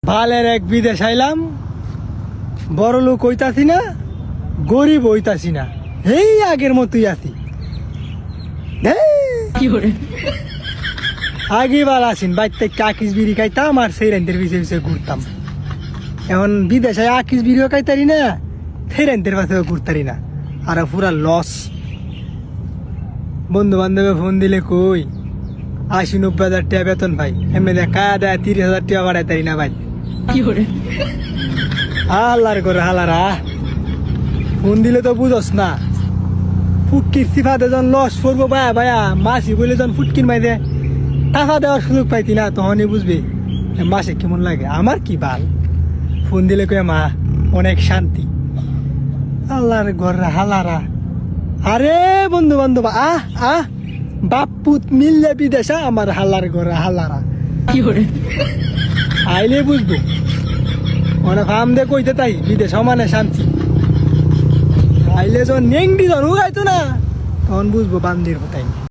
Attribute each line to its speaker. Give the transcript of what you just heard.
Speaker 1: বালের এক বিদেশ আইলাম, বড় লোক হইতাছি না, গরিব হইতাছি না, এই আগের মতোই আছি। আগে বার আসিন বাইতে আকিস বিড়ি খাইতাম আর সেই রেন্টের পিছিয়ে পিছিয়ে ঘুরতাম। এখন বিদেশে আকিস বিড়িও খাইতারি না, সেই রেন্টের পাশেও ঘুরতারি না, আর পুরা লস। বন্ধু বান্ধবে ফোন দিলে কই ৮০-৯০ হাজার টাকা বেতন ভাই, এমনি দেখা দেয় ৩০,০০০ টাকা বাড়াইতারি না ভাই। হালার করে হালারা ফোন দিলে তো বুঝস না, ফুটকির সিফাতে যখন লস করবো ভাইয়া ভাইয়া মাসি বলে যখন ফুটকির মাইদে টাকা দেওয়ার সুযোগ পাইতি না, তখনই বুঝবি মাসে কেমন লাগে। আমার কি বাল, ফোন দিলে কয়ে মা অনেক শান্তি। আল্লাহর ঘর হালারা। আরে বন্ধু বান্ধব বাপুত মিললে বিদেশা আমার হালার ঘর হালারা আইলে বুঝবো। অনেক ফার্ম দিয়ে কইতে তাই বিদেশ মানে শান্তি। আইলে যখন নেংডি যখন উগাইতো না, তখন বুঝবো বান্দির কোথায়।